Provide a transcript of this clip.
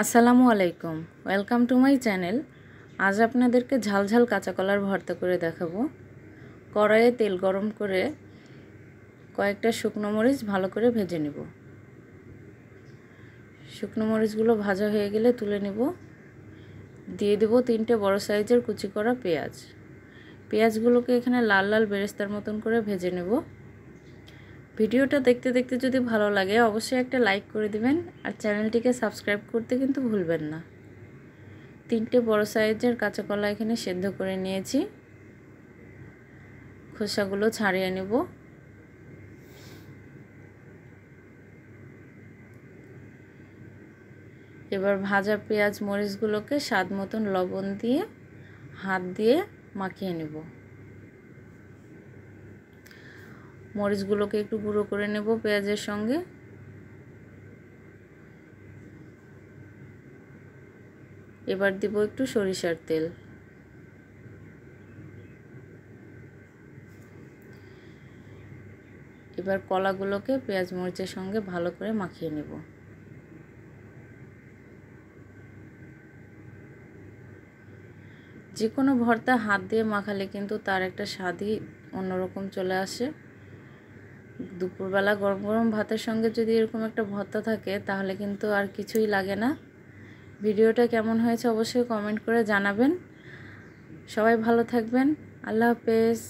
আসসালামু আলাইকুম, welcome to my channel. আজ আপনাদেরকে ঝাল ঝাল কাঁচা কলার ভর্তা করে দেখাবো। কড়াইয়ে তেল গরম করে কয়েকটা শুকনো মরিচ ভালো করে ভেজে নেব। শুকনো মরিচগুলো ভাজা হয়ে গেলে তুলে নেব। দিয়ে দেব 3টে বড় সাইজের কুচি করা পেঁয়াজ। পেঁয়াজগুলোকে এখানে লাল লাল বেরেস্তার মতন করে ভেজে নেব। ভিডিওটা দেখতে দেখতে যদি ভালো লাগে অবশ্যই একটা লাইক করে দিবেন আর চ্যানেলটিকে সাবস্ক্রাইব করতে কিন্তু ভুলবেন না। 3টে বড় সাইজের কাঁচা কলা এখানে সেদ্ধ করে নিয়েছি। খোসাগুলো ছাড়িয়ে নেব। এবার ভাজা পেঁয়াজ মরিচগুলোকে স্বাদ মতন লবণ দিয়ে হাত দিয়ে মাখিয়ে নেব। মরিচগুলোকে একটু গুঁড়ো করে নেব পেঁয়াজের সঙ্গে। এবার দিব একটু সরিষার তেল। এবার কলাগুলোকে পেঁয়াজ মরিচের সঙ্গে ভালো করে মাখিয়ে নেব। যে কোনো ভর্তা হাত দিয়ে মাখালে কিন্তু তার একটা স্বাদই অন্যরকম চলে আসে। দুপুরবেলা গরম গরম ভাতের সঙ্গে যদি এরকম একটা ভর্তা থাকে তাহলে কিন্তু আর কিছুই লাগে না। ভিডিওটা কেমন হয়েছে অবশ্যই কমেন্ট করে জানাবেন। সবাই ভালো থাকবেন। আল্লাহ হাফেজ।